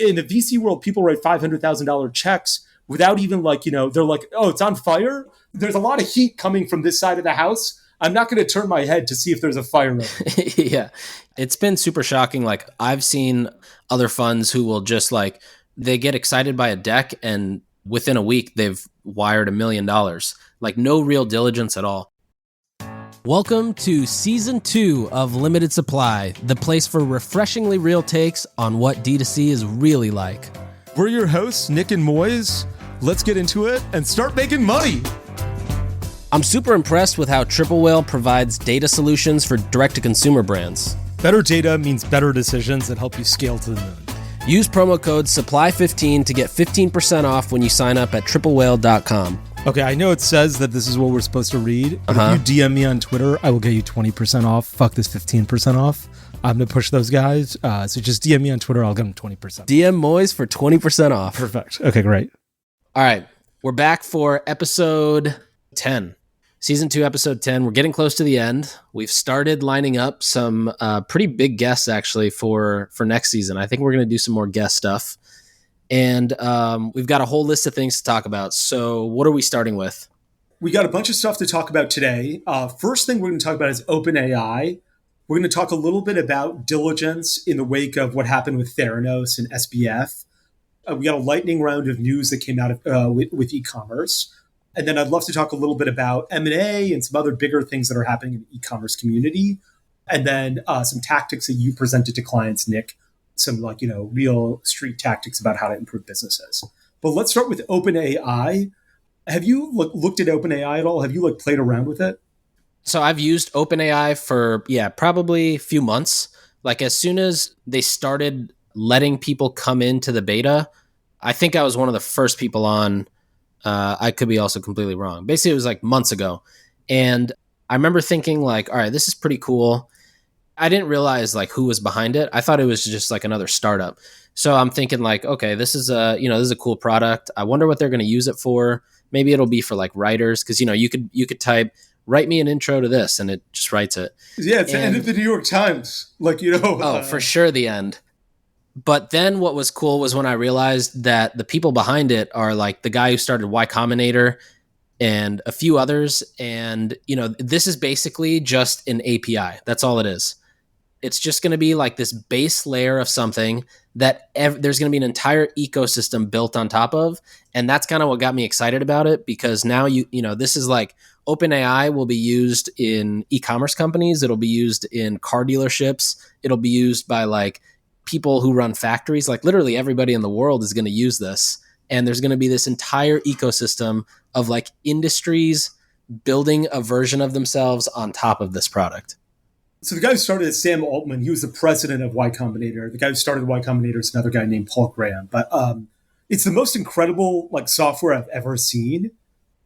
in the VC world, people write $500,000 checks without even they're like, oh, it's on fire. There's a lot of heat coming from this side of the house. I'm not going to turn my head to see if there's a fire. Yeah. It's been super shocking. Like I've seen other funds who will just they get excited by a deck and within a week they've wired $1 million. Like no real diligence at all. Welcome to Season 2 of Limited Supply, the place for refreshingly real takes on what D2C is really like. We're your hosts, Nik and Moiz. Let's get into it and start making money. I'm super impressed with how Triple Whale provides data solutions for direct-to-consumer brands. Better data means better decisions that help you scale to the moon. Use promo code SUPPLY15 to get 15% off when you sign up at triplewhale.com. Okay, I know it says that this is what we're supposed to read, but if you DM me on Twitter, I will get you 20% off. Fuck this 15% off. I'm going to push those guys. So just DM me on Twitter, I'll give them 20%. DM Moiz for 20% off. Perfect. Okay, great. All right, we're back for episode 10. Season 2, episode 10. We're getting close to the end. We've started lining up some pretty big guests, actually, for next season. I think we're going to do some more guest stuff. And we've got a whole list of things to talk about. So what are we starting with? We got a bunch of stuff to talk about today. First thing we're going to talk about is OpenAI. We're going to talk a little bit about diligence in the wake of what happened with Theranos and SBF. We got a lightning round of news that came out of with e-commerce. And then I'd love to talk a little bit about M&A and some other bigger things that are happening in the e-commerce community. And then some tactics that you presented to clients, Nik. Some real street tactics about how to improve businesses. But let's start with OpenAI. Have you looked at OpenAI at all? Have you played around with it? So I've used OpenAI for, probably a few months. As soon as they started letting people come into the beta, I think I was one of the first people on. I could be also completely wrong. Basically, it was months ago. And I remember thinking all right, this is pretty cool. I didn't realize who was behind it. I thought it was just another startup. So I'm thinking okay, this is a cool product. I wonder what they're going to use it for. Maybe it'll be for writers. Cause you could type, write me an intro to this and it just writes it. Yeah. It's the end of the New York Times. For sure. The end. But then what was cool was when I realized that the people behind it are the guy who started Y Combinator and a few others. And, this is basically just an API. That's all it is. It's just going to be this base layer of something that there's going to be an entire ecosystem built on top of. And that's kind of what got me excited about it, because now, this is OpenAI will be used in e-commerce companies. It'll be used in car dealerships. It'll be used by people who run factories. Literally everybody in the world is going to use this. And there's going to be this entire ecosystem of industries building a version of themselves on top of this product. So the guy who started it, Sam Altman, he was the president of Y Combinator. The guy who started Y Combinator is another guy named Paul Graham. But it's the most incredible software I've ever seen.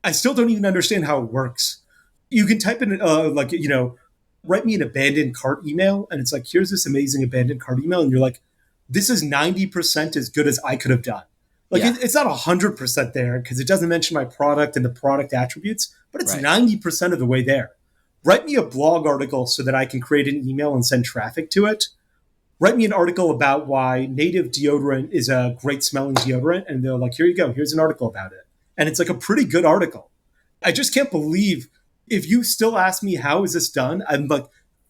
I still don't even understand how it works. You can type in write me an abandoned cart email, and it's here's this amazing abandoned cart email, and you're this is 90% as good as I could have done. It's not 100% there because it doesn't mention my product and the product attributes, but it's 90% of the way there. Write me a blog article so that I can create an email and send traffic to it. Write me an article about why native deodorant is a great smelling deodorant. And they're here you go. Here's an article about it. And it's a pretty good article. I just can't believe if you still ask me, how is this done? I'm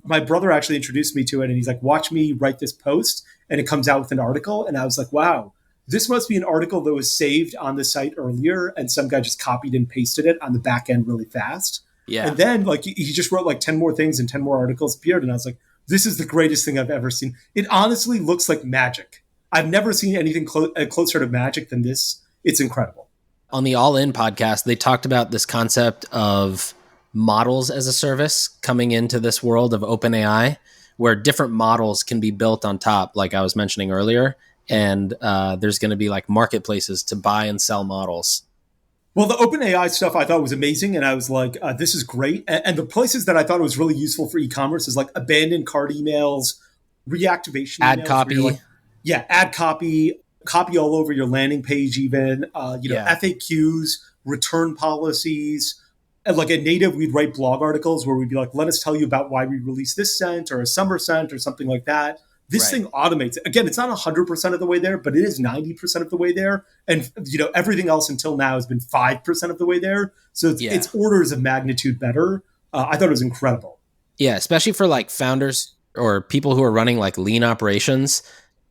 my brother actually introduced me to it and he's watch me write this post. And it comes out with an article. And I was wow, this must be an article that was saved on the site earlier. And some guy just copied and pasted it on the back end really fast. Yeah. And then he just wrote 10 more things and 10 more articles appeared. And I was this is the greatest thing I've ever seen. It honestly looks like magic. I've never seen anything closer to magic than this. It's incredible. On the All In podcast, they talked about this concept of models as a service coming into this world of OpenAI, where different models can be built on top, like I was mentioning earlier. And there's going to be marketplaces to buy and sell models. Well, the OpenAI stuff I thought was amazing. And I was this is great. And the places that I thought it was really useful for e-commerce is abandoned cart emails, reactivation ad emails. Copy. Ad copy, copy all over your landing page even, FAQs, return policies. And at Native, we'd write blog articles where we'd be let us tell you about why we released this scent or a summer scent or something like that. This Right. thing automates it. Again, it's not 100% of the way there, but it is 90% of the way there. And, everything else until now has been 5% of the way there. So it's Yeah. orders of magnitude better. I thought it was incredible. Yeah, especially for like founders or people who are running like lean operations,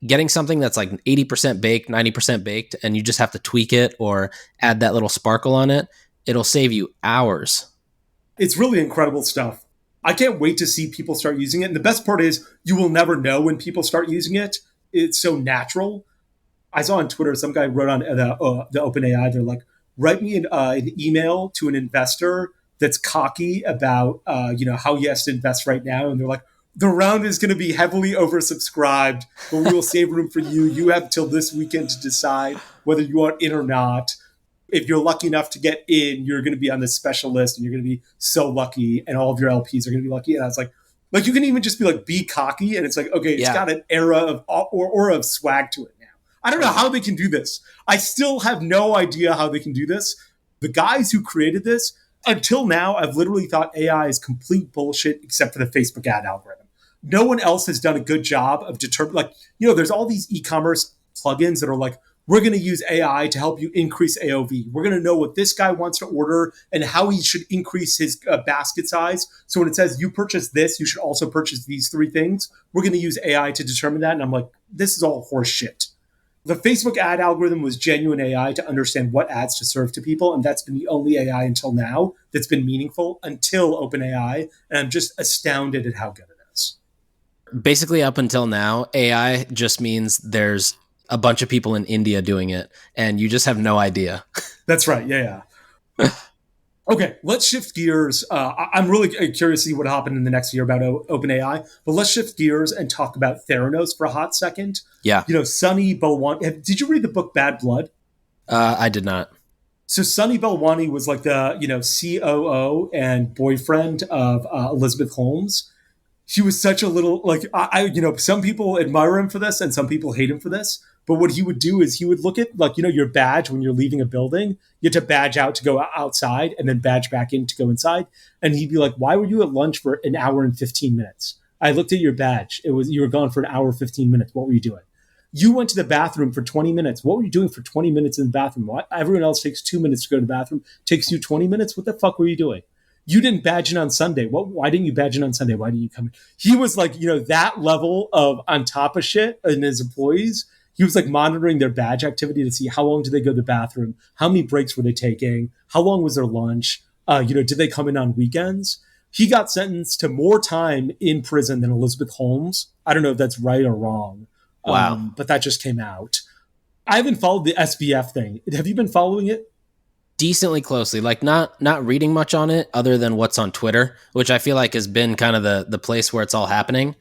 getting something that's like 80% baked, 90% baked, and you just have to tweak it or add that little sparkle on it, it'll save you hours. It's really incredible stuff. I can't wait to see people start using it. And the best part is you will never know when people start using it. It's so natural. I saw on Twitter some guy wrote on the OpenAI. They're like, write me an email to an investor that's cocky about how he has to invest right now, and they're like, the round is going to be heavily oversubscribed, but we will save room for you. You have till this weekend to decide whether you want in or not. If you're lucky enough to get in, you're going to be on this special list, and you're going to be so lucky, and all of your LPs are going to be lucky. And I was like you can even just be like, be cocky, and it's like, okay, it's got an era of or of swag to it now. I don't know how they can do this. I still have no idea how they can do this. The guys who created this, until now, I've literally thought AI is complete bullshit except for the Facebook ad algorithm. No one else has done a good job of determining, there's all these e-commerce plugins that are like, we're going to use AI to help you increase AOV. We're going to know what this guy wants to order and how he should increase his basket size. So when it says you purchase this, you should also purchase these three things. We're going to use AI to determine that. And I'm like, this is all horse shit. The Facebook ad algorithm was genuine AI to understand what ads to serve to people. And that's been the only AI until now that's been meaningful until OpenAI. And I'm just astounded at how good it is. Basically, up until now, AI just means there's a bunch of people in India doing it, and you just have no idea. That's right. Yeah. Okay, let's shift gears. I'm really curious to see what happened in the next year about OpenAI, but let's shift gears and talk about Theranos for a hot second. Yeah. Sunny Balwani. Did you read the book Bad Blood? I did not. So Sunny Balwani was like the COO and boyfriend of Elizabeth Holmes. He was such a little some people admire him for this and some people hate him for this. But what he would do is he would look at your badge when you're leaving a building. You have to badge out to go outside and then badge back in to go inside. And he'd be like, "Why were you at lunch for an hour and 15 minutes? I looked at your badge. You were gone for an hour 15 minutes. What were you doing? You went to the bathroom for 20 minutes. What were you doing for 20 minutes in the bathroom? Why? Everyone else takes 2 minutes to go to the bathroom. Takes you 20 minutes. What the fuck were you doing? You didn't badge in on Sunday. Why didn't you badge in on Sunday? Why didn't you come in?" He was like, that level of on top of shit in his employees. He was like monitoring their badge activity to see how long did they go to the bathroom, how many breaks were they taking, how long was their lunch, did they come in on weekends? He got sentenced to more time in prison than Elizabeth Holmes. I don't know if that's right or wrong. Wow. But that just came out. I haven't followed the SBF thing. Have you been following it? Decently closely, like not reading much on it other than what's on Twitter, which I feel like has been kind of the place where it's all happening.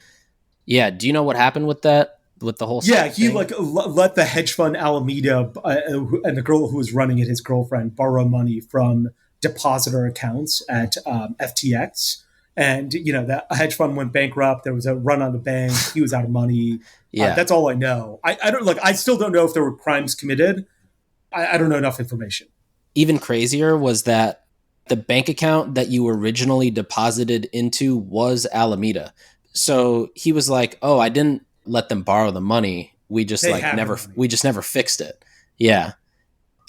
Yeah. Do you know what happened with that? With the whole he thing? Let the hedge fund Alameda and the girl who was running it, his girlfriend, borrow money from depositor accounts at FTX, and that hedge fund went bankrupt. There was a run on the bank. He was out of money. Yeah, that's all I know. I don't I still don't know if there were crimes committed. I don't know enough information. Even crazier was that the bank account that you originally deposited into was Alameda. So he was like, "Oh, I didn't let them borrow the money. We just never fixed it." Yeah.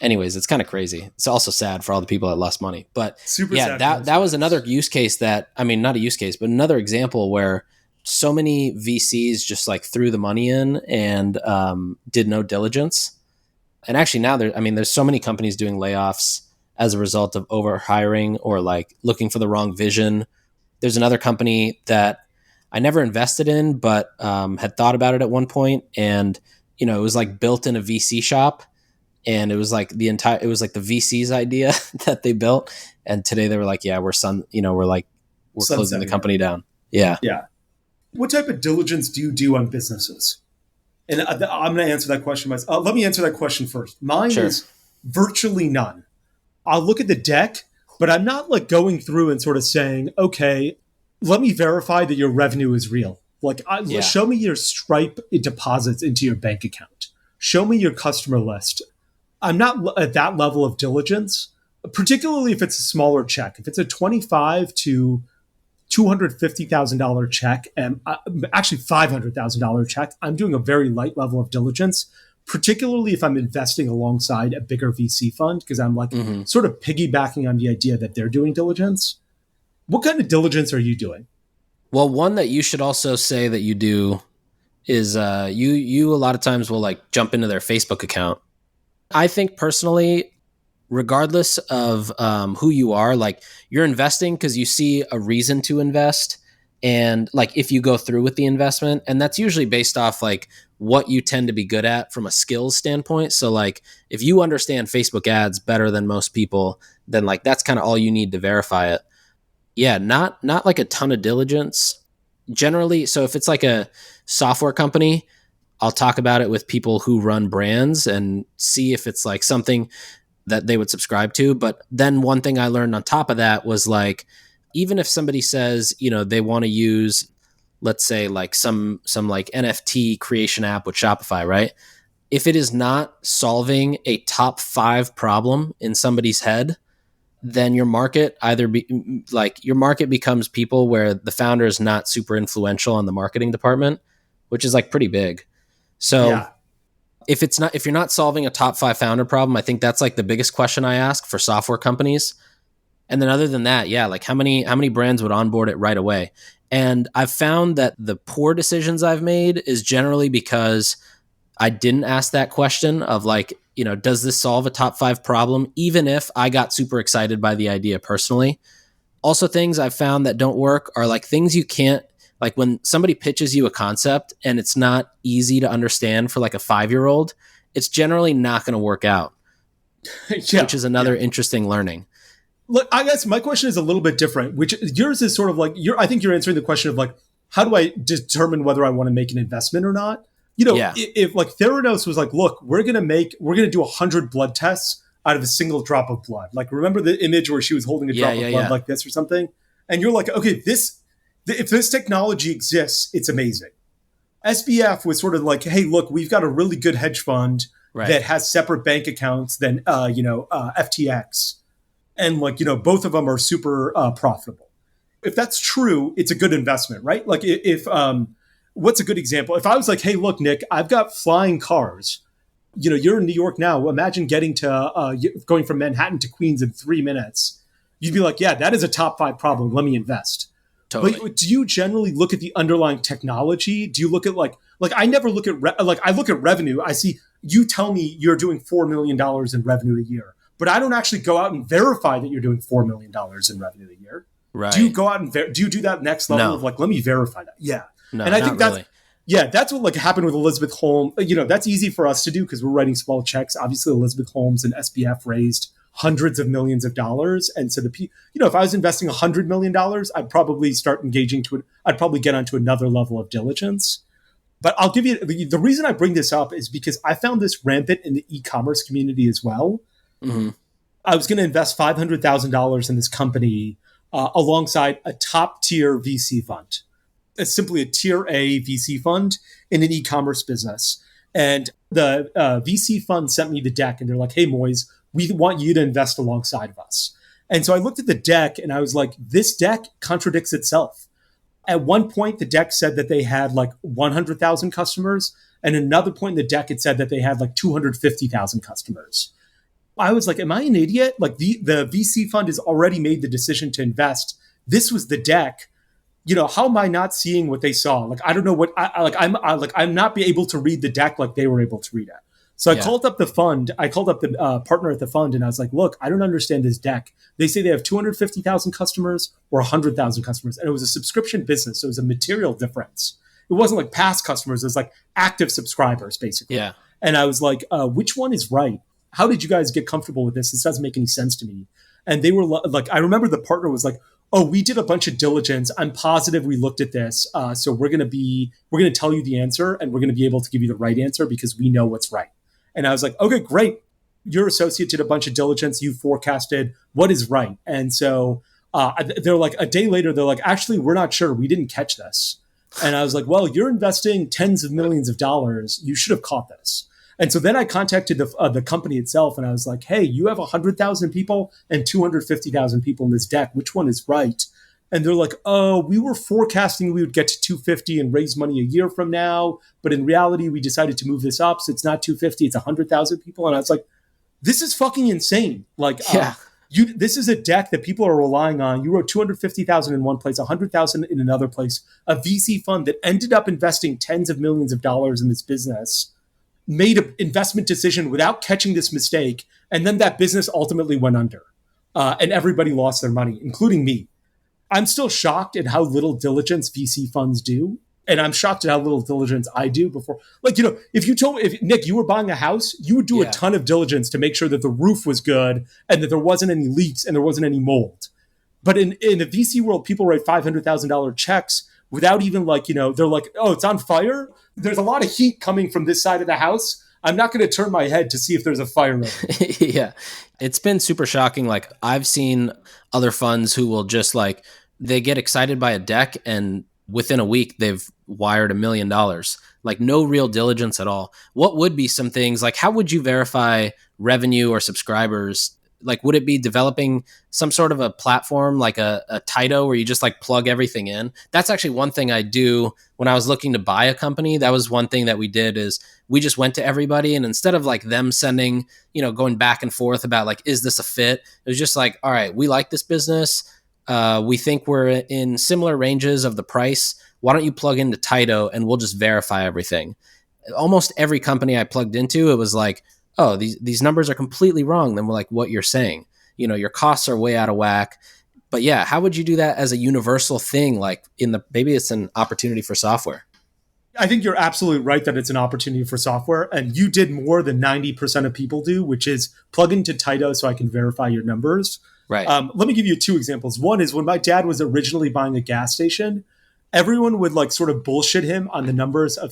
Anyways, it's kind of crazy. It's also sad for all the people that lost money. But super yeah, sad that was another use case not a use case, but another example where so many VCs just like threw the money in and did no diligence. And actually now there's so many companies doing layoffs as a result of over hiring or like looking for the wrong vision. There's another company that I never invested in, but had thought about it at one point, and it was like built in a VC shop, and it was like the VC's idea that they built, and today they were like, "Yeah, we're closing the company down." Yeah. What type of diligence do you do on businesses? And I'm going to answer that question myself. Let me answer that question first. Mine is virtually none. I'll look at the deck, but I'm not like going through and sort of saying, okay, let me verify that your revenue is real. Show me your Stripe deposits into your bank account. Show me your customer list. I'm not at that level of diligence, particularly if it's a smaller check. If it's a $25 to $250,000 check, and actually $500,000 check, I'm doing a very light level of diligence, particularly if I'm investing alongside a bigger VC fund, because I'm like sort of piggybacking on the idea that they're doing diligence. What kind of diligence are you doing? Well, one that you should also say that you do is you a lot of times will like jump into their Facebook account. I think personally, regardless of who you are, like you're investing because you see a reason to invest, and like if you go through with the investment, and that's usually based off like what you tend to be good at from a skills standpoint. So like if you understand Facebook ads better than most people, then like that's kind of all you need to verify it. Yeah, not like a ton of diligence generally. So if it's like a software company, I'll talk about it with people who run brands and see if it's like something that they would subscribe to. But then one thing I learned on top of that was like, even if somebody says, you know, they want to use, let's say like some like NFT creation app with Shopify, right? If it is not solving a top 5 problem in somebody's head, then your market your market becomes people where the founder is not super influential on the marketing department, which is like pretty big. So Yeah. if you're not solving a top 5 founder problem, I think that's like the biggest question I ask for software companies. And then other than that, yeah, like how many brands would onboard it right away? And I've found that the poor decisions I've made is generally because I didn't ask that question of like, you know, does this solve a top 5 problem? Even if I got super excited by the idea personally. Also, things I've found that don't work are like things you can't, like when somebody pitches you a concept and it's not easy to understand for like a 5-year-old, it's generally not going to work out, which is another interesting learning. Look, I guess my question is a little bit different, which yours is sort of like, I think you're answering the question of like, how do I determine whether I want to make an investment or not? You know, if like Theranos was like, look, we're going to do 100 blood tests out of a single drop of blood. Like, remember the image where she was holding a drop of blood like this or something? And you're like, okay, if this technology exists, it's amazing. SBF was sort of like, hey, look, we've got a really good hedge fund that has separate bank accounts than, FTX. And like, you know, both of them are super profitable. If that's true, it's a good investment, right? Like if what's a good example? If I was like, hey, look, Nick, I've got flying cars. You know, you're in New York now. Imagine getting to going from Manhattan to Queens in 3 minutes. You'd be like, yeah, that is a top 5 problem. Let me invest. Totally. But do you generally look at the underlying technology? Do you look at like I never look at I look at revenue. I see you tell me you're doing $4 million in revenue a year, but I don't actually go out and verify that you're doing $4 million in revenue a year. Right. Do you go out and do you do that next level of like, let me verify that? Yeah. No, and I think that's really. That's what like happened with Elizabeth Holmes. You know, that's easy for us to do because we're writing small checks. Obviously, Elizabeth Holmes and SBF raised hundreds of millions of dollars, and so if I was investing $100 million, I'd probably start engaging I'd probably get onto another level of diligence. But I'll give you the reason I bring this up is because I found this rampant in the e-commerce community as well. Mm-hmm. I was going to invest $500,000 in this company alongside a top tier VC fund. It's simply a tier A VC fund in an e-commerce business. And the VC fund sent me the deck and they're like, hey, Moiz, we want you to invest alongside of us. And so I looked at the deck and I was like, this deck contradicts itself. At one point, the deck said that they had like 100,000 customers. And another point in the deck, it said that they had like 250,000 customers. I was like, am I an idiot? Like the VC fund has already made the decision to invest. This was the deck. You know, how am I not seeing what they saw? Like, I don't know what I'm not able to read the deck like they were able to read it. So I called up the fund. I called up the partner at the fund and I was like, look, I don't understand this deck. They say they have 250,000 customers or 100,000 customers. And it was a subscription business. So it was a material difference. It wasn't like past customers. It was like active subscribers, basically. Yeah. And I was like, which one is right? How did you guys get comfortable with this? This doesn't make any sense to me. And they were like, I remember the partner was like, oh, we did a bunch of diligence. I'm positive we looked at this. So we're going to tell you the answer and we're going to be able to give you the right answer because we know what's right. And I was like, okay, great. Your associate did a bunch of diligence. You forecasted what is right. And so they're like, a day later, they're like, actually, we're not sure. We didn't catch this. And I was like, well, you're investing tens of millions of dollars. You should have caught this. And so then I contacted the company itself and I was like, hey, you have 100,000 people and 250,000 people in this deck. Which one is right? And they're like, oh, we were forecasting we would get to 250 and raise money a year from now. But in reality, we decided to move this up. So it's not 250, it's 100,000 people. And I was like, this is fucking insane. Like, Yeah. this is a deck that people are relying on. You wrote 250,000 in one place, 100,000 in another place. A VC fund that ended up investing tens of millions of dollars in this business made an investment decision without catching this mistake. And then that business ultimately went under. And everybody lost their money, including me. I'm still shocked at how little diligence VC funds do. And I'm shocked at how little diligence I do before. Like, if Nick, you were buying a house, you would do a ton of diligence to make sure that the roof was good and that there wasn't any leaks and there wasn't any mold. But in the VC world, people write $500,000 checks without even they're like, oh, it's on fire. There's a lot of heat coming from this side of the house. I'm not going to turn my head to see if there's a fire. Yeah. It's been super shocking. Like, I've seen other funds who will just they get excited by a deck and within a week they've wired $1 million. Like, no real diligence at all. What would be some things, like how would you verify revenue or subscribers? Like, would it be developing some sort of a platform like a Tyto where you just plug everything in? That's actually one thing I do when I was looking to buy a company. That was one thing that we did is we just went to everybody, and instead of them sending, going back and forth about is this a fit? It was just all right, we like this business. We think we're in similar ranges of the price. Why don't you plug into Tyto and we'll just verify everything? Almost every company I plugged into, it was oh, these numbers are completely wrong than what you're saying. Your costs are way out of whack. But yeah, how would you do that as a universal thing? Maybe it's an opportunity for software. I think you're absolutely right that it's an opportunity for software. And you did more than 90% of people do, which is plug into Tyto so I can verify your numbers. Right. Let me give you two examples. One is when my dad was originally buying a gas station, everyone would sort of bullshit him on the numbers of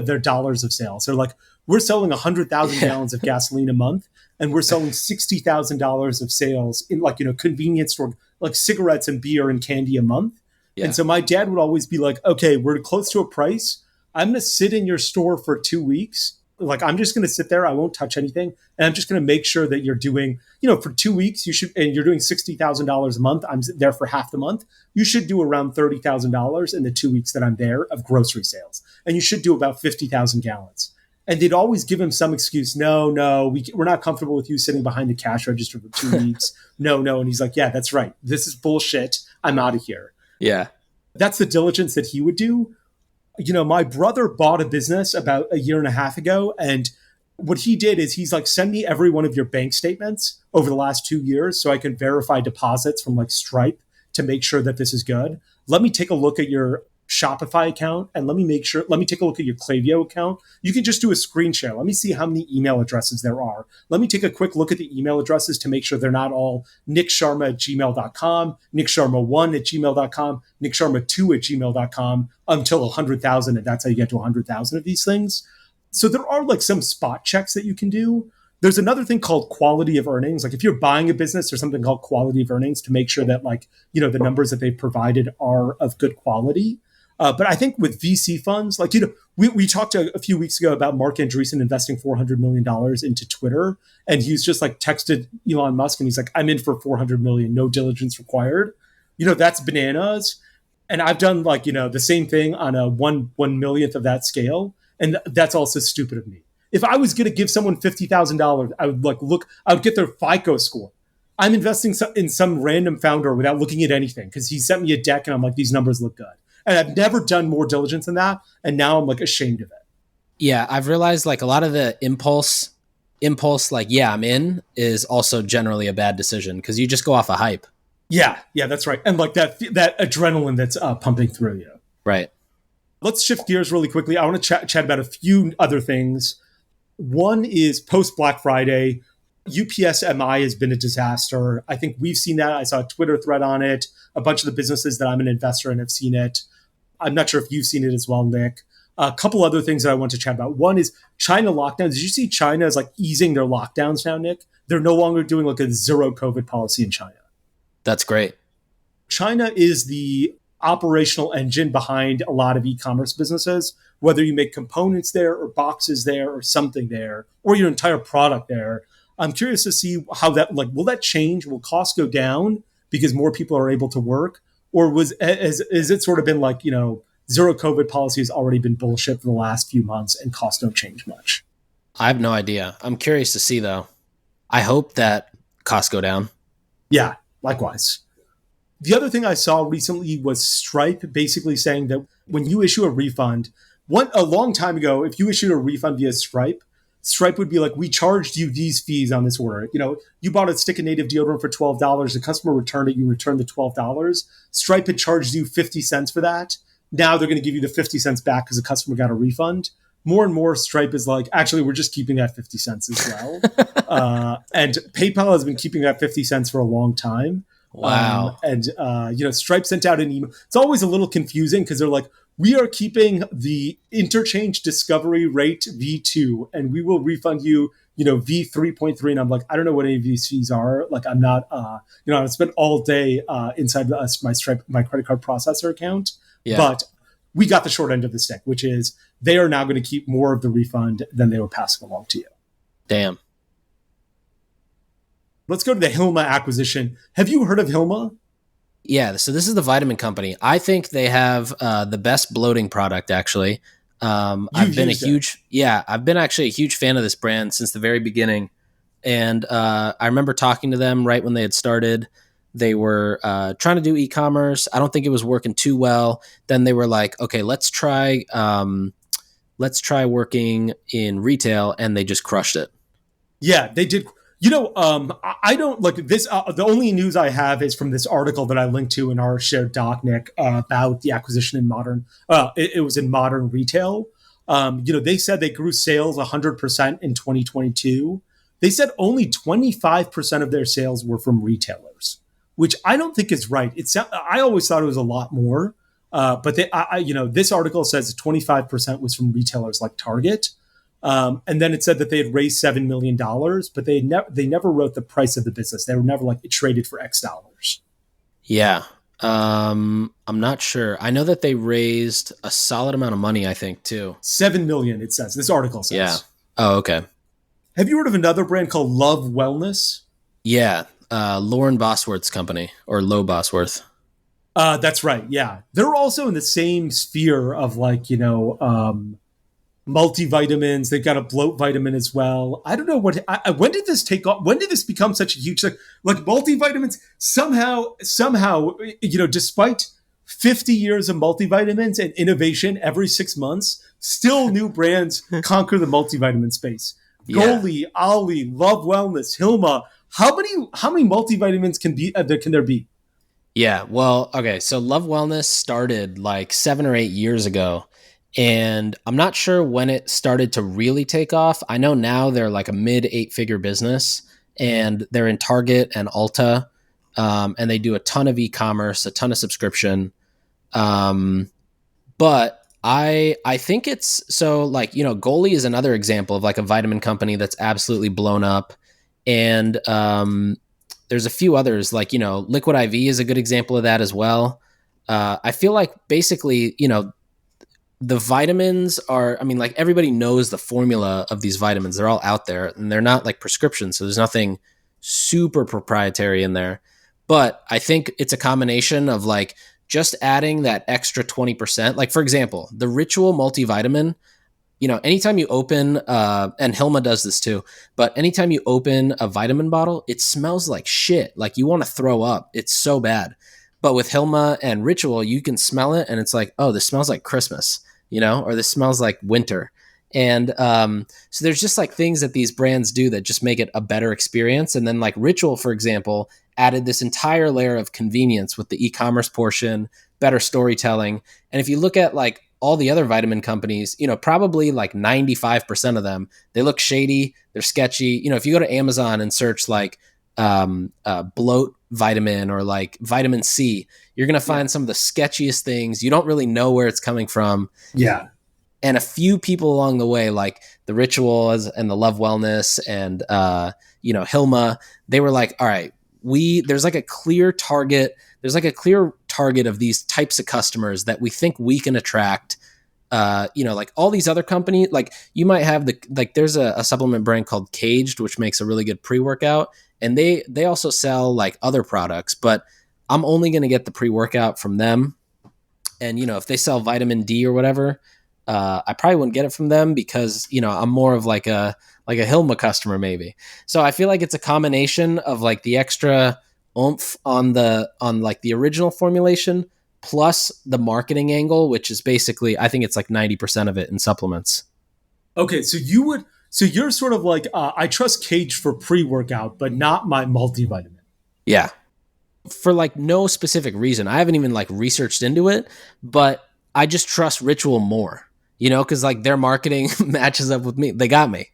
their dollars of sales. They're like, we're selling 100,000 gallons of gasoline a month, and we're selling $60,000 of sales in convenience store, cigarettes and beer and candy a month. Yeah. And so my dad would always be like, okay, we're close to a price. I'm going to sit in your store for 2 weeks. I'm just going to sit there. I won't touch anything. And I'm just going to make sure that you're doing, for 2 weeks, and you're doing $60,000 a month. I'm there for half the month. You should do around $30,000 in the 2 weeks that I'm there of grocery sales. And you should do about 50,000 gallons. And they'd always give him some excuse. No, we're not comfortable with you sitting behind the cash register for 2 weeks. No. And he's like, yeah, that's right. This is bullshit. I'm out of here. Yeah. That's the diligence that he would do. My brother bought a business about a year and a half ago. And what he did is he's send me every one of your bank statements over the last 2 years so I can verify deposits from Stripe to make sure that this is good. Let me take a look at your Shopify account and let me take a look at your Klaviyo account. You can just do a screen share. Let me see how many email addresses there are. Let me take a quick look at the email addresses to make sure they're not all nicksharma@gmail.com, nicksharma1@gmail.com, nicksharma2@gmail.com until 100,000. And that's how you get to 100,000 of these things. So there are some spot checks that you can do. There's another thing called quality of earnings. If you're buying a business, there's something called quality of earnings to make sure that the numbers that they've provided are of good quality. But I think with VC funds, we talked a few weeks ago about Mark Andreessen investing $400 million into Twitter. And he's just texted Elon Musk and he's like, I'm in for 400 million, no diligence required. That's bananas. And I've done the same thing on a 1/1,000,000th of that scale. And that's also stupid of me. If I was going to give someone $50,000, I would I would get their FICO score. I'm investing in some random founder without looking at anything because he sent me a deck and I'm like, these numbers look good. And I've never done more diligence than that. And now I'm ashamed of it. Yeah, I've realized a lot of the impulse, yeah, I'm in, is also generally a bad decision because you just go off a hype. Yeah, that's right. And that adrenaline that's pumping through you. Right. Let's shift gears really quickly. I want to chat about a few other things. One is post Black Friday, UPS MI has been a disaster. I think we've seen that. I saw a Twitter thread on it. A bunch of the businesses that I'm an investor in have seen it. I'm not sure if you've seen it as well, Nick. A couple other things that I want to chat about. One is China lockdowns. Did you see China is easing their lockdowns now, Nick? They're no longer doing a zero COVID policy in China. That's great. China is the operational engine behind a lot of e-commerce businesses, whether you make components there or boxes there or something there, or your entire product there. I'm curious to see how that, will that change? Will costs go down because more people are able to work? or is it sort of been like, zero COVID policy has already been bullshit for the last few months and costs don't change much? I have no idea. I'm curious to see though. I hope that costs go down. Yeah, likewise. The other thing I saw recently was Stripe basically saying that when you issue a refund, a long time ago, if you issued a refund via Stripe, Stripe would be like, we charged you these fees on this order. You bought a stick of native deodorant for $12. The customer returned it. You returned the $12. Stripe had charged you 50 cents for that. Now they're going to give you the 50 cents back because the customer got a refund. More and more, Stripe is like, actually, we're just keeping that 50 cents as well. And PayPal has been keeping that 50 cents for a long time. Wow. Stripe sent out an email. It's always a little confusing because they're like, we are keeping the interchange discovery rate V2 and we will refund you, V3.3. And I'm like, I don't know what any of these fees are. Like, I'm not, I spent all day inside my Stripe, my credit card processor account. Yeah. But we got the short end of the stick, which is they are now going to keep more of the refund than they were passing along to you. Damn. Let's go to the Hilma acquisition. Have you heard of Hilma? Yeah, so this is the vitamin company. I think they have the best bloating product, actually. I've been actually a huge fan of this brand since the very beginning. And I remember talking to them right when they had started. They were trying to do e-commerce. I don't think it was working too well. Then they were like, okay, let's try working in retail, and they just crushed it. Yeah, they did. I don't like this. The only news I have is from this article that I linked to in our shared doc, Nick, about the acquisition in modern. It was in modern retail. They said they grew sales 100% in 2022. They said only 25% of their sales were from retailers, which I don't think is right. I always thought it was a lot more. But this article says 25% was from retailers like Target. And then it said that they had raised $7 million, but they never wrote the price of the business. They were never like, it traded for X dollars. Yeah. I'm not sure. I know that they raised a solid amount of money, I think, too. 7 million, it says. This article says. Yeah. Oh, okay. Have you heard of another brand called Love Wellness? Yeah. Lauren Bosworth's company, or Low Bosworth. That's right. Yeah. They're also in the same sphere of like, multivitamins. They've got a bloat vitamin as well. I don't know when did this take off? When did this become such a huge, like multivitamins somehow, despite 50 years of multivitamins and innovation every 6 months, still new brands conquer the multivitamin space. Yeah. Goli, Ollie, Love Wellness, Hilma. How many multivitamins can there be? Yeah. Well, okay. So Love Wellness started like 7 or 8 years ago. And I'm not sure when it started to really take off. I know now they're like a mid 8-figure business, and they're in Target and Ulta, and they do a ton of e-commerce, a ton of subscription. But I think it's so like, Goli is another example of like a vitamin company that's absolutely blown up. And there's a few others like, Liquid IV is a good example of that as well. I feel like basically, the vitamins are, like everybody knows the formula of these vitamins. They're all out there and they're not like prescriptions. So there's nothing super proprietary in there. But I think it's a combination of like just adding that extra 20%. Like for example, the Ritual multivitamin, anytime you open, and Hilma does this too, but anytime you open a vitamin bottle, it smells like shit. Like you want to throw up. It's so bad. But with Hilma and Ritual, you can smell it and it's like, oh, this smells like Christmas, or this smells like winter. And so there's just like things that these brands do that just make it a better experience. And then like Ritual, for example, added this entire layer of convenience with the e-commerce portion, better storytelling. And if you look at like all the other vitamin companies, probably like 95% of them, they look shady, they're sketchy. If you go to Amazon and search like bloat vitamin or like vitamin C, you're going to find some of the sketchiest things. You don't really know where it's coming from. Yeah. And a few people along the way, like the Rituals and the Love Wellness and, Hilma, they were like, all right, there's like a clear target. There's like a clear target of these types of customers that we think we can attract. Like all these other companies, like you might have there's a supplement brand called Caged, which makes a really good pre-workout. And they also sell like other products, but I'm only going to get the pre-workout from them. And, if they sell vitamin D or whatever, I probably wouldn't get it from them because, I'm more of like a Hilma customer maybe. So I feel like it's a combination of like the extra oomph on like the original formulation plus the marketing angle, which is basically, I think it's like 90% of it in supplements. Okay, so you're sort of like, I trust Cage for pre-workout, but not my multivitamin. Yeah. For like no specific reason. I haven't even like researched into it, but I just trust Ritual more, because like their marketing matches up with me. They got me.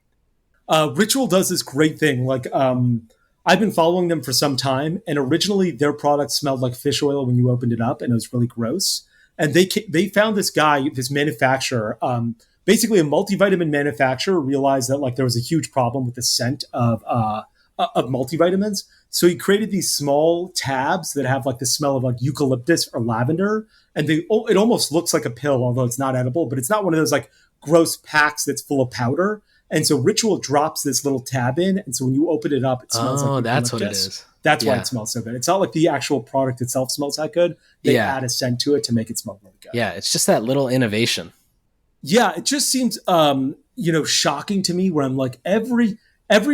Ritual does this great thing. Like, I've been following them for some time, and originally their product smelled like fish oil when you opened it up, and it was really gross. And they found this guy, this manufacturer, basically a multivitamin manufacturer, realized that like there was a huge problem with the scent of multivitamins. So he created these small tabs that have like the smell of like eucalyptus or lavender, and it almost looks like a pill, although it's not edible. But it's not one of those like gross packs that's full of powder. And so Ritual drops this little tab in, and so when you open it up, it smells like that's what it is. That's why it smells so good. It's not like the actual product itself smells that good. They add a scent to it to make it smell really good. Yeah, it's just that little innovation. Yeah, it just seems shocking to me where I'm like every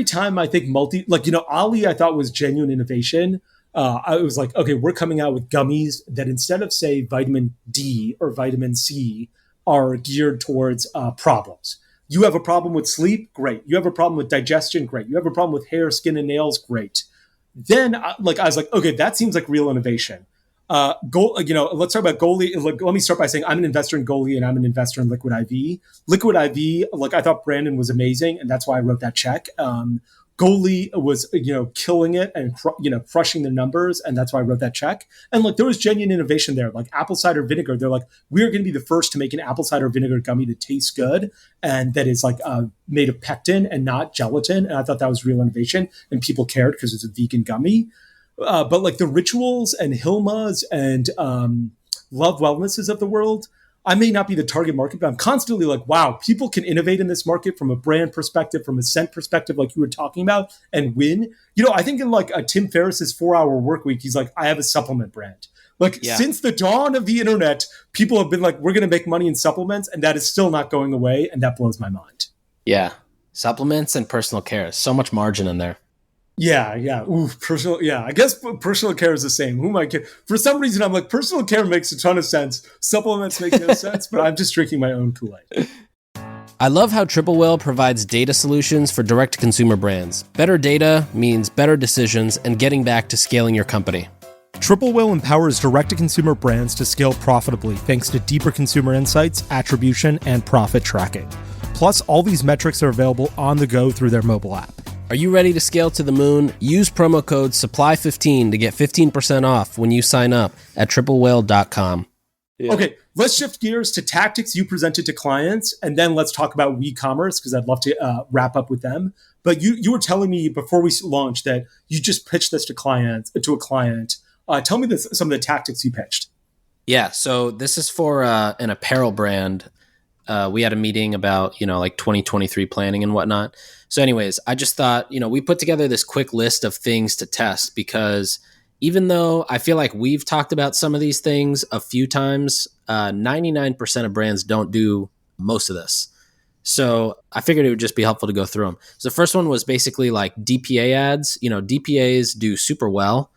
time I think Ali I thought was genuine innovation. I was like, okay, we're coming out with gummies that instead of say vitamin D or vitamin C are geared towards problems. You have a problem with sleep? Great. You have a problem with digestion? Great. You have a problem with hair, skin, and nails? Great. Then, I was like, okay, that seems like real innovation. Let's talk about Goli. Let me start by saying I'm an investor in Goli and I'm an investor in Liquid IV. Liquid IV, I thought Brandon was amazing, and that's why I wrote that check. Goli was, killing it and, crushing the numbers. And that's why I wrote that check. And there was genuine innovation there. Like apple cider vinegar, they're like, we're going to be the first to make an apple cider vinegar gummy that tastes good and that is made of pectin and not gelatin. And I thought that was real innovation and people cared because it's a vegan gummy. But the Rituals and Hilmas and Love Wellnesses of the world, I may not be the target market, but I'm constantly like, wow, people can innovate in this market from a brand perspective, from a scent perspective, like you were talking about, and win. I think in Tim Ferriss's 4-Hour Work Week, he's like, I have a supplement brand. Since the dawn of the internet, people have been like, we're going to make money in supplements, and that is still not going away, and that blows my mind. Yeah. Supplements and personal care. So much margin in there. Yeah. Ooh, personal. Yeah, I guess personal care is the same. Who am I kidding? For some reason, I'm like, personal care makes a ton of sense. Supplements make no sense, but I'm just drinking my own Kool-Aid. I love how Triple Whale provides data solutions for direct-to-consumer brands. Better data means better decisions and getting back to scaling your company. Triple Whale empowers direct-to-consumer brands to scale profitably thanks to deeper consumer insights, attribution, and profit tracking. Plus, all these metrics are available on the go through their mobile app. Are you ready to scale to the moon? Use promo code SUPPLY15 to get 15% off when you sign up at triplewhale.com. Yeah. Okay, let's shift gears to tactics you presented to clients, and then let's talk about WeCommerce because I'd love to wrap up with them. But you were telling me before we launched that you just pitched this to a client. Tell me some of the tactics you pitched. Yeah, so this is for an apparel brand. We had a meeting about 2023 planning and whatnot. So anyways, I just thought, we put together this quick list of things to test because even though I feel like we've talked about some of these things a few times, 99% of brands don't do most of this. So I figured it would just be helpful to go through them. So the first one was basically like DPA ads. DPAs do super well.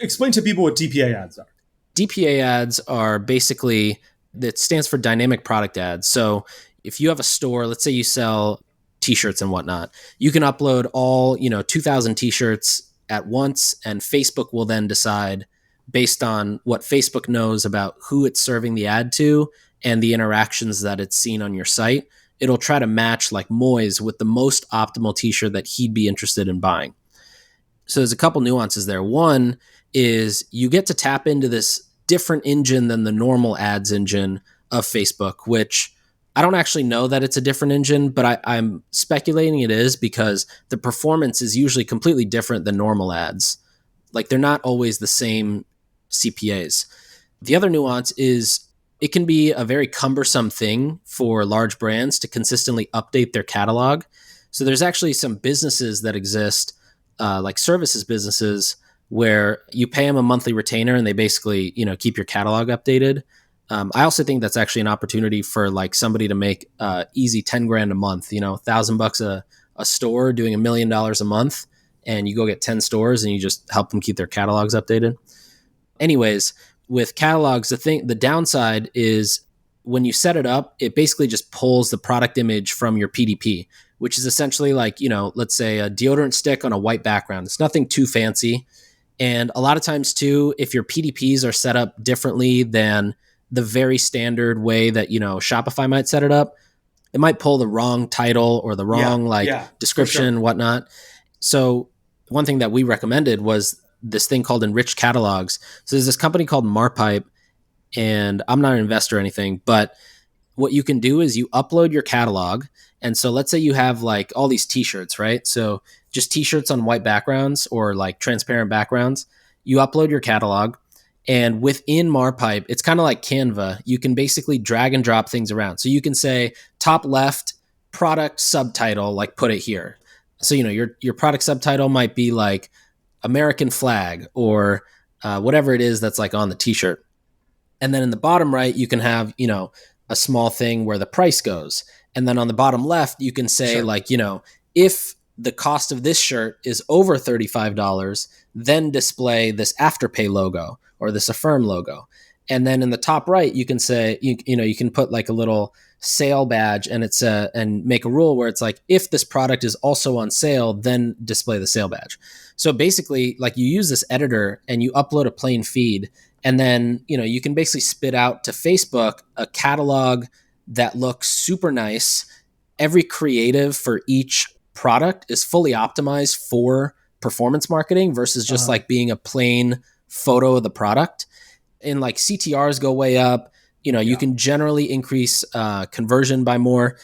Explain to people what DPA ads are. DPA ads are basically, that stands for dynamic product ads. So if you have a store, let's say you sell t-shirts and whatnot, you can upload all, 2,000 t-shirts at once, and Facebook will then decide based on what Facebook knows about who it's serving the ad to and the interactions that it's seen on your site. It'll try to match like Moiz with the most optimal t-shirt that he'd be interested in buying. So there's a couple nuances there. One is you get to tap into this different engine than the normal ads engine of Facebook, which I don't actually know that it's a different engine, but I'm speculating it is because the performance is usually completely different than normal ads. Like they're not always the same CPAs. The other nuance is it can be a very cumbersome thing for large brands to consistently update their catalog. So there's actually some businesses that exist, like services businesses where you pay them a monthly retainer and they basically, keep your catalog updated. I also think that's actually an opportunity for like somebody to make easy 10 grand a month, $1,000 a store doing $1 million a month, and you go get 10 stores and you just help them keep their catalogs updated. Anyways, with catalogs, the downside is when you set it up, it basically just pulls the product image from your PDP, which is essentially like, let's say a deodorant stick on a white background. It's nothing too fancy. And a lot of times too, if your PDPs are set up differently than the very standard way that, Shopify might set it up, it might pull the wrong title or the wrong description, sure, whatnot. So one thing that we recommended was this thing called enriched catalogs. So there's this company called Marpipe, and I'm not an investor or anything, but what you can do is you upload your catalog. And so let's say you have like all these t-shirts, right? So just t-shirts on white backgrounds or like transparent backgrounds. You upload your catalog, and within Marpipe, it's kind of like Canva. You can basically drag and drop things around. So you can say top left product subtitle, like put it here. So, your product subtitle might be like American flag or whatever it is that's like on the t-shirt. And then in the bottom right, you can have, a small thing where the price goes. And then on the bottom left, you can say, sure, like, if the cost of this shirt is over $35, then display this Afterpay logo or this Affirm logo. And then in the top right, you can say, you can put like a little sale badge, and and make a rule where it's like, if this product is also on sale, then display the sale badge. So basically, like, you use this editor and you upload a plain feed, and then, you can basically spit out to Facebook a catalog that looks super nice. Every creative for each product is fully optimized for performance marketing versus just like being a plain photo of the product. And like CTRs go way up. You can generally increase conversion by more.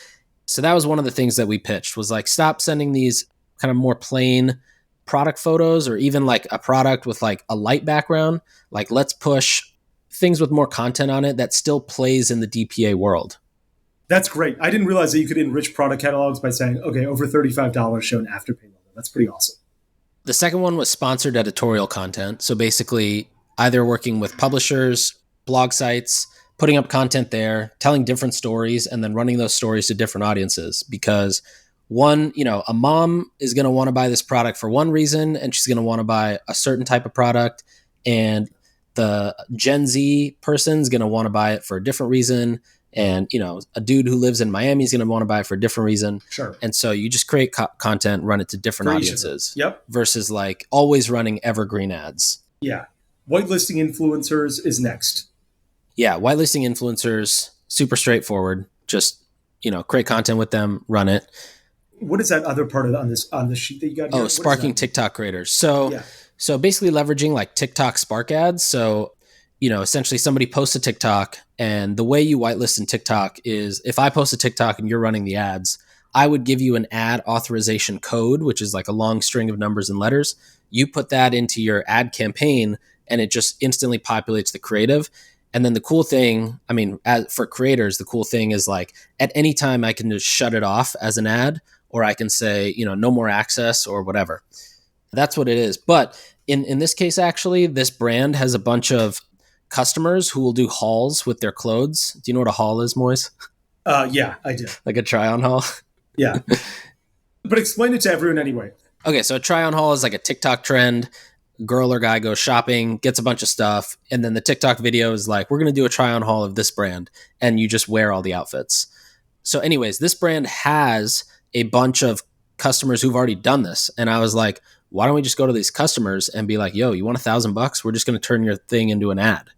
So that was one of the things that we pitched, was like, stop sending these kind of more plain product photos, or even like a product with like a light background. Like, let's push things with more content on it that still plays in the DPA world. That's great. I didn't realize that you could enrich product catalogs by saying, okay, over $35 show an Afterpay logo. That's pretty awesome. The second one was sponsored editorial content. So basically, either working with publishers, blog sites, putting up content there, telling different stories, and then running those stories to different audiences. Because one, a mom is going to want to buy this product for one reason, and she's going to want to buy a certain type of product. And the Gen Z person is going to want to buy it for a different reason. And, a dude who lives in Miami is going to want to buy it for a different reason. Sure. And so you just create content, run it to different audiences. Yep. Versus like always running evergreen ads. Yeah. Whitelisting influencers is next. Yeah. Whitelisting influencers, super straightforward. Just, create content with them, run it. What is that other part of on the sheet that you got here? Sparking TikTok creators. So basically leveraging like TikTok Spark ads. So, essentially somebody posts a TikTok, and the way you whitelist in TikTok is, if I post a TikTok and you're running the ads, I would give you an ad authorization code, which is like a long string of numbers and letters. You put that into your ad campaign, and it just instantly populates the creative. And then the cool thing, for creators, the cool thing is like, at any time I can just shut it off as an ad, or I can say, no more access or whatever. That's what it is. But in this case, actually, this brand has a bunch of customers who will do hauls with their clothes. Do you know what a haul is, Moiz? Yeah, I do. Like a try-on haul? Yeah. But explain it to everyone anyway. Okay, so a try-on haul is like a TikTok trend. Girl or guy goes shopping, gets a bunch of stuff, and then the TikTok video is like, we're going to do a try-on haul of this brand, and you just wear all the outfits. So anyways, this brand has a bunch of customers who've already done this. And I was like, why don't we just go to these customers and be like, yo, you want $1,000? We're just going to turn your thing into an ad.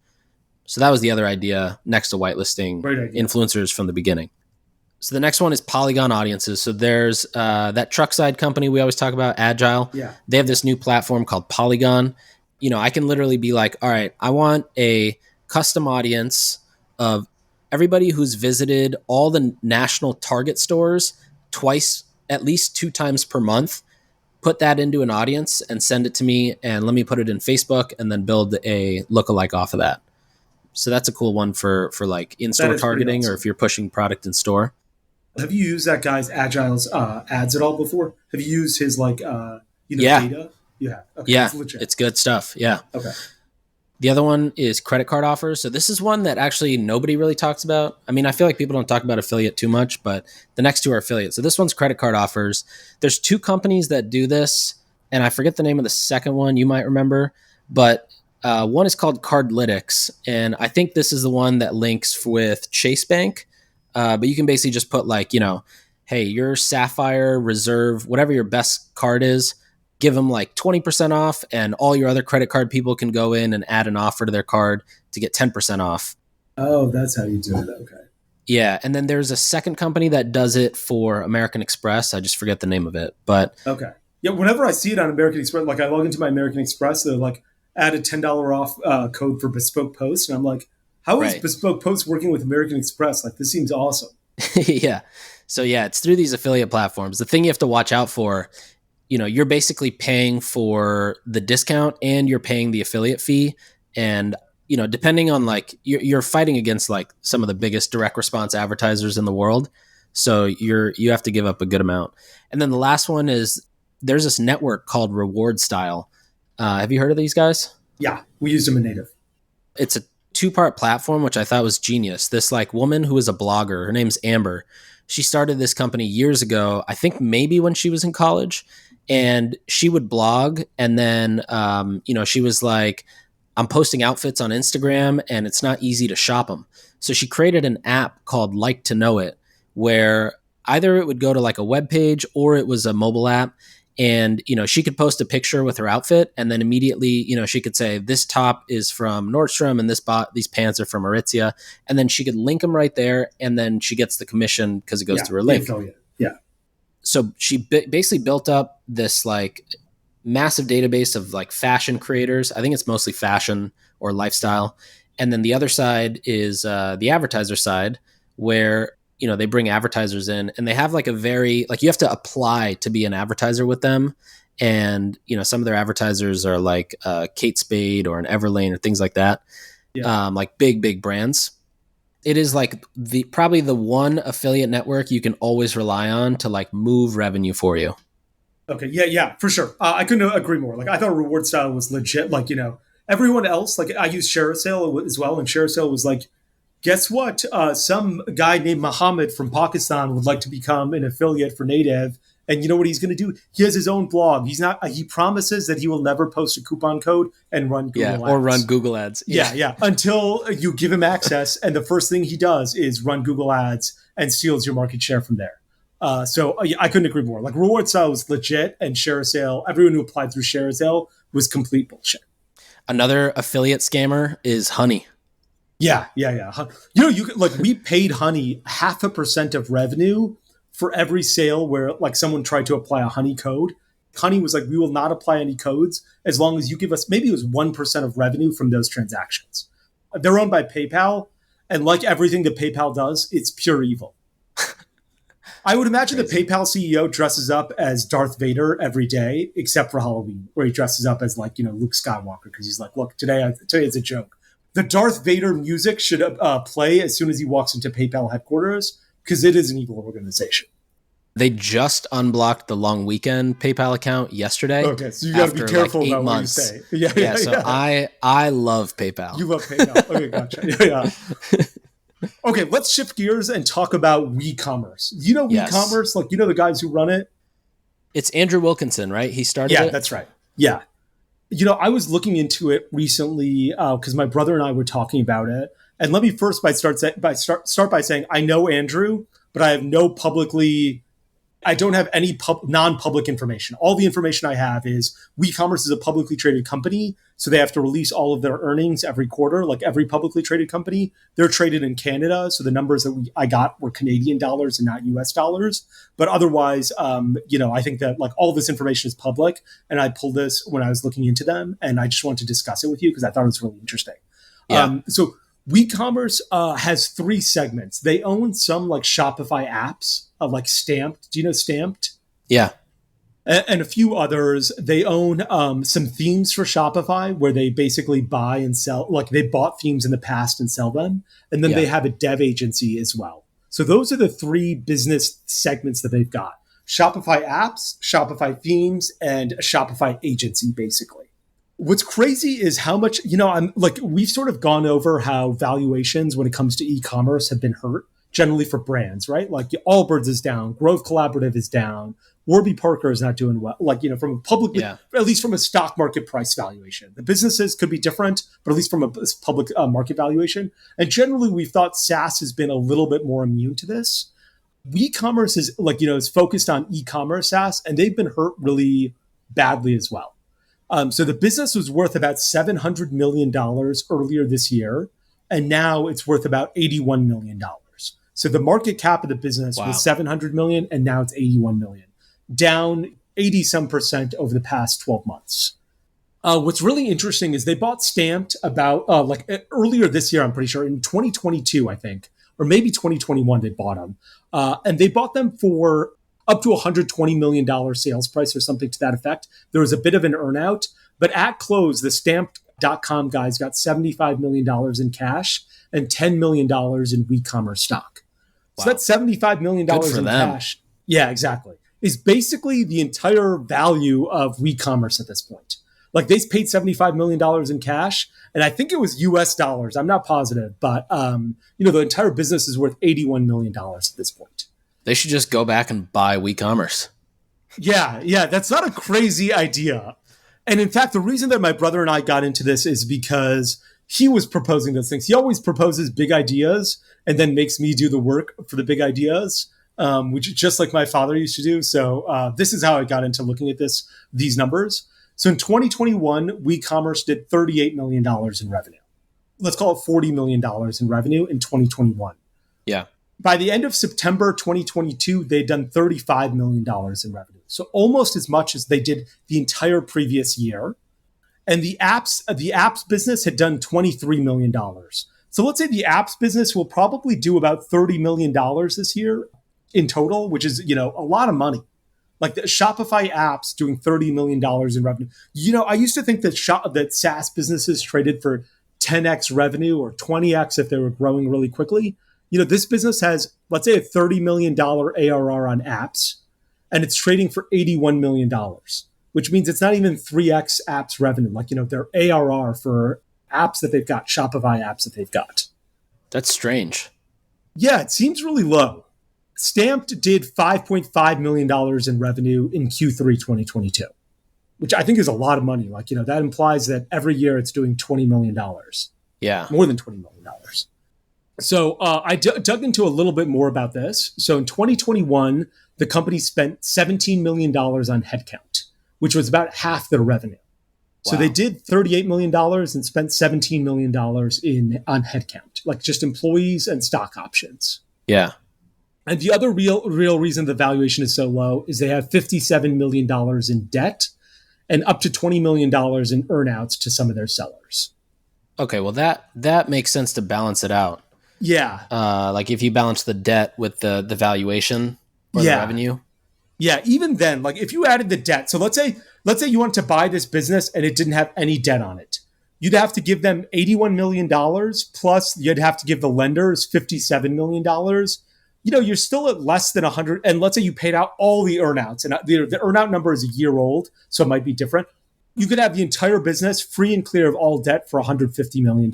So that was the other idea next to whitelisting influencers from the beginning. So the next one is Polygon audiences. So there's that truck side company we always talk about, Agile. Yeah. They have this new platform called Polygon. I can literally be like, all right, I want a custom audience of everybody who's visited all the national Target stores twice, at least 2 times per month. Put that into an audience and send it to me, and let me put it in Facebook and then build a lookalike off of that. So that's a cool one for like in-store targeting, awesome. Or if you're pushing product in store. Have you used that guy's Agile's ads at all before? Have you used his data? Yeah. Okay. Yeah, It's legit. it's good stuff. Yeah. Okay. The other one is credit card offers. So this is one that actually nobody really talks about. I mean, I feel like people don't talk about affiliate too much, but the next two are affiliate. So this one's credit card offers. There's two companies that do this, and I forget the name of the second one. You might remember, but one is called Cardlytics, and I think this is the one that links with Chase Bank. But you can basically just put like, hey, your Sapphire Reserve, whatever your best card is, give them like 20% off, and all your other credit card people can go in and add an offer to their card to get 10% off. Oh, that's how you do it. Okay. Yeah. And then there's a second company that does it for American Express. I just forget the name of it, but Okay. Yeah. Whenever I see it on American Express, like I log into my American Express, they're like, add a $10 off code for Bespoke Post. And I'm like, how is right. Bespoke Post working with American Express? Like, this seems awesome. Yeah. So yeah, it's through these affiliate platforms. The thing you have to watch out for, you're basically paying for the discount and you're paying the affiliate fee. And, depending on like, you're fighting against like some of the biggest direct response advertisers in the world. So you have to give up a good amount. And then the last one is there's this network called Reward Style. Have you heard of these guys? Yeah. We used them in native. It's a 2-part platform, which I thought was genius. This like woman who is a blogger, her name's Amber. She started this company years ago, I think maybe when she was in college. And she would blog, and then, she was like, I'm posting outfits on Instagram, and it's not easy to shop them. So she created an app called Like to Know It, where either it would go to like a web page or it was a mobile app. And, she could post a picture with her outfit, and then immediately, she could say, this top is from Nordstrom, and these pants are from Aritzia. And then she could link them right there, and then she gets the commission because it goes through her link. Yeah. So she basically built up this like massive database of like fashion creators. I think it's mostly fashion or lifestyle. And then the other side is the advertiser side, where, they bring advertisers in, and they have like a very, like, you have to apply to be an advertiser with them. And, some of their advertisers are like Kate Spade or an Everlane or things like that. Yeah. Like big brands. It is like probably the one affiliate network you can always rely on to like move revenue for you. Okay. Yeah, for sure. I couldn't agree more. Like, I thought Reward Style was legit. Like, everyone else, like I used ShareASale as well. And ShareASale was like, guess what? Some guy named Mohammed from Pakistan would like to become an affiliate for native. And you know what he's going to do? He has his own blog. He promises that he will never post a coupon code and run Google ads. Or run Google ads. Yeah. Until you give him access. And the first thing he does is run Google ads and steals your market share from there. So I couldn't agree more. Like, Reward Style was legit, and ShareASale, everyone who applied through ShareASale was complete bullshit. Another affiliate scammer is Honey. Yeah. We paid Honey 0.5% of revenue for every sale where like someone tried to apply a Honey code. Honey was like, we will not apply any codes as long as you give us, maybe it was 1% of revenue from those transactions. They're owned by PayPal, and like everything that PayPal does, it's pure evil. I would imagine the PayPal CEO dresses up as Darth Vader every day, except for Halloween, where he dresses up as like, Luke Skywalker, because he's like, look, today is a joke. The Darth Vader music should play as soon as he walks into PayPal headquarters, because it is an evil organization. They just unblocked the long weekend PayPal account yesterday. Okay, so you got to be careful about what you say. Yeah. So I love PayPal. You love PayPal. Okay, gotcha. Yeah. Okay, let's shift gears and talk about WeCommerce. You know WeCommerce? Like, the guys who run it? It's Andrew Wilkinson, right? He started it? Yeah, that's right. Yeah. I was looking into it recently because my brother and I were talking about it. And let me first start by saying I know Andrew, but I don't have any non-public information. All the information I have is WeCommerce is a publicly traded company, so they have to release all of their earnings every quarter, like every publicly traded company. They're traded in Canada, so the numbers that I got were Canadian dollars and not US dollars. But otherwise, I think that like all this information is public, and I pulled this when I was looking into them, and I just wanted to discuss it with you because I thought it was really interesting. Yeah. So WeCommerce has 3 segments. They own some like Shopify apps, like Stamped. Do you know Stamped? Yeah. And a few others. They own some themes for Shopify where they basically buy and sell. Like, they bought themes in the past and sell them. And then they have a dev agency as well. So those are the 3 business segments that they've got. Shopify apps, Shopify themes, and a Shopify agency, basically. What's crazy is how much, I'm like, we've sort of gone over how valuations when it comes to e-commerce have been hurt, generally for brands, right? Like Allbirds is down, Grove Collaborative is down, Warby Parker is not doing well. Like, from a publicly, at least from a stock market price valuation. The businesses could be different, but at least from a public market valuation. And generally, we've thought SaaS has been a little bit more immune to this. E-commerce is is focused on e-commerce SaaS, and they've been hurt really badly as well. So the business was worth about $700 million earlier this year, and now it's worth about $81 million. So the market cap of the business was $700 million, and now it's $81 million, down 80% over the past 12 months. What's really interesting is they bought Stamped about earlier this year, I'm pretty sure, in 2022, I think, or maybe 2021 they bought them. And they bought them for up to $120 million sales price or something to that effect. There was a bit of an earnout, but at close, the Stamped.com guys got $75 million in cash and $10 million in WeCommerce stock. Wow. So that's $75 million in cash. Yeah, exactly. Is basically the entire value of WeCommerce at this point. Like they paid $75 million in cash, and I think it was US dollars. I'm not positive, but the entire business is worth $81 million at this point. They should just go back and buy WeCommerce. Yeah, that's not a crazy idea. And in fact, the reason that my brother and I got into this is because he was proposing those things. He always proposes big ideas and then makes me do the work for the big ideas, which is just like my father used to do. So this is how I got into looking at these numbers. So in 2021, WeCommerce did $38 million in revenue. Let's call it $40 million in revenue in 2021. Yeah. By the end of September 2022, they'd done $35 million in revenue. So almost as much as they did the entire previous year. And the apps business had done $23 million. So let's say the apps business will probably do about $30 million this year in total, which is, a lot of money. Like the Shopify apps doing $30 million in revenue. I used to think that SaaS businesses traded for 10x revenue or 20x if they were growing really quickly. This business has, let's say, a $30 million ARR on apps, and it's trading for $81 million, which means it's not even 3x apps revenue. Like, their ARR for apps that they've got, Shopify apps that they've got. That's strange. Yeah, it seems really low. Stamped did $5.5 million in revenue in Q3 2022, which I think is a lot of money. Like, that implies that every year it's doing $20 million. Yeah. More than $20 million. So I dug into a little bit more about this. So in 2021, the company spent $17 million on headcount, which was about half their revenue. Wow. So they did $38 million and spent $17 million on headcount, like just employees and stock options. Yeah. And the other real reason the valuation is so low is they have $57 million in debt and up to $20 million in earnouts to some of their sellers. Okay, well that makes sense to balance it out. Yeah. Like if you balance the debt with the valuation or the revenue. Yeah, even then, like if you added the debt, so let's say you wanted to buy this business and it didn't have any debt on it. You'd have to give them $81 million plus you'd have to give the lenders $57 million. You're still at less than 100. And let's say you paid out all the earnouts, and the earnout number is a year old, so it might be different. You could have the entire business free and clear of all debt for $150 million.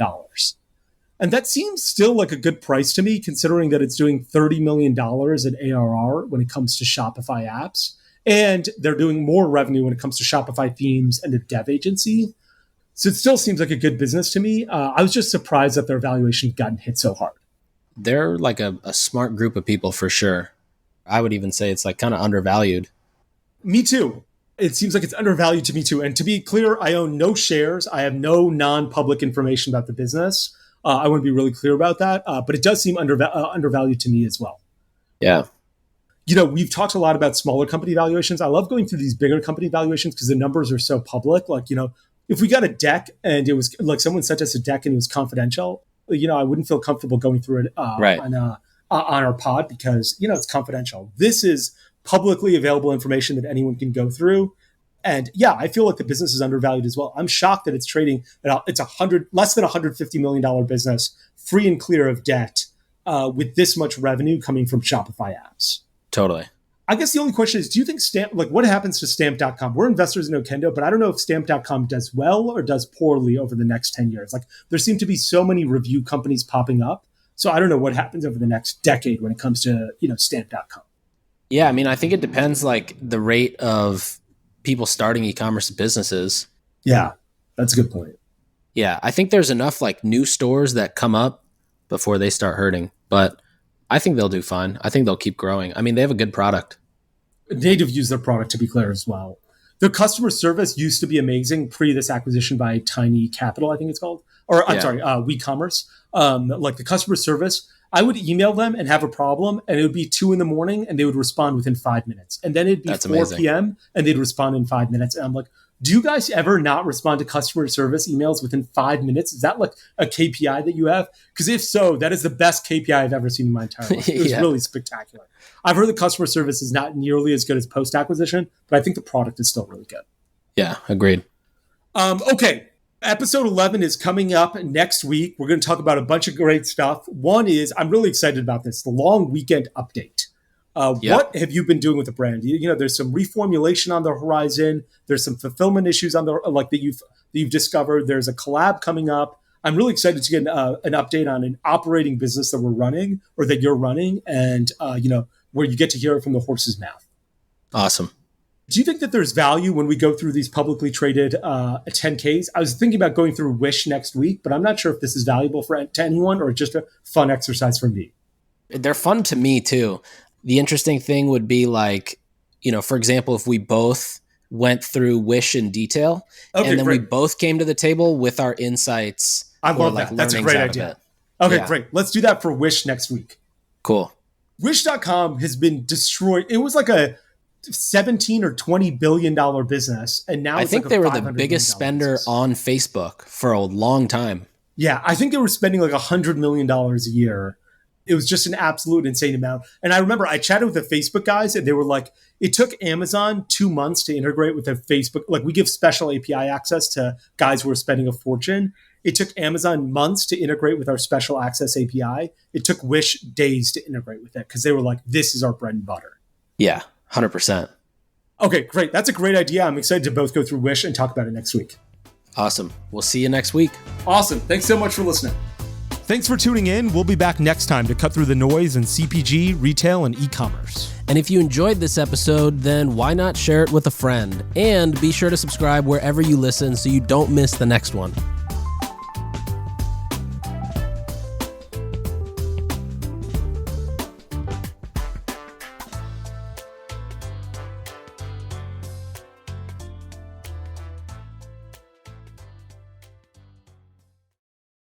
And that seems still like a good price to me, considering that it's doing $30 million in ARR when it comes to Shopify apps. And they're doing more revenue when it comes to Shopify themes and the dev agency. So it still seems like a good business to me. I was just surprised that their valuation had gotten hit so hard. They're like a smart group of people for sure. I would even say it's like kind of undervalued. Me too. It seems like it's undervalued to me too. And to be clear, I own no shares. I have no non-public information about the business. I want to be really clear about that. But it does seem undervalued to me as well. Yeah. We've talked a lot about smaller company valuations. I love going through these bigger company valuations because the numbers are so public. Like, if we got a deck and it was like someone sent us a deck and it was confidential, I wouldn't feel comfortable going through it on our pod because, it's confidential. This is publicly available information that anyone can go through. And yeah, I feel like the business is undervalued as well. I'm shocked that it's trading at less than $150 million business, free and clear of debt, with this much revenue coming from Shopify apps. Totally. I guess the only question is, do you think what happens to Stamp.com? We're investors in Okendo, but I don't know if Stamp.com does well or does poorly over the next 10 years. Like, there seem to be so many review companies popping up. So I don't know what happens over the next decade when it comes to, Stamp.com. Yeah, I mean, I think it depends, like, the rate of people starting e-commerce businesses. Yeah, that's a good point. Yeah, I think there's enough, like, new stores that come up before they start hurting. But I think they'll do fine. I think they'll keep growing. I mean, they have a good product. Native use their product, to be clear, as well. Their customer service used to be amazing pre this acquisition by Tiny Capital, I think it's called. Or, I'm sorry, WeCommerce. Like, the customer service, I would email them and have a problem, and it would be 2 a.m, and they would respond within 5 minutes. And then it'd be 4 p.m., and they'd respond in 5 minutes. And I'm like, do you guys ever not respond to customer service emails within 5 minutes? Is that like a KPI that you have? Because if so, that is the best KPI I've ever seen in my entire life. It was really spectacular. I've heard the customer service is not nearly as good as post-acquisition, but I think the product is still really good. Yeah, agreed. Okay. Episode 11 is coming up next week. We're going to talk about a bunch of great stuff. One is, I'm really excited about this, the long weekend update. What have you been doing with the brand? There's some reformulation on the horizon. There's some fulfillment issues on that you've discovered. There's a collab coming up. I'm really excited to get an update on an operating business that we're running or that you're running, and where you get to hear it from the horse's mouth. Awesome. Do you think that there's value when we go through these publicly traded 10Ks? I was thinking about going through Wish next week, but I'm not sure if this is valuable to anyone or just a fun exercise for me. They're fun to me too. The interesting thing would be like, for example, if we both went through Wish in detail, and then we both came to the table with our insights. I love that. That's a great idea. Okay, great. Let's do that for Wish next week. Cool. Wish.com has been destroyed. It was like a $17 or $20 billion business, and now I think they were the biggest spender business on Facebook for a long time. Yeah, I think they were spending like $100 million a year. It was just an absolute insane amount. And I remember I chatted with the Facebook guys, and they were like, it took Amazon 2 months to integrate with the Facebook. Like, we give special API access to guys who are spending a fortune. It took Amazon months to integrate with our special access API. It took Wish days to integrate with it because they were like, this is our bread and butter. Yeah, 100%. Okay, great. That's a great idea. I'm excited to both go through Wish and talk about it next week. Awesome. We'll see you next week. Awesome. Thanks so much for listening. Thanks for tuning in. We'll be back next time to cut through the noise in CPG, retail, and e-commerce. And if you enjoyed this episode, then why not share it with a friend? And be sure to subscribe wherever you listen so you don't miss the next one.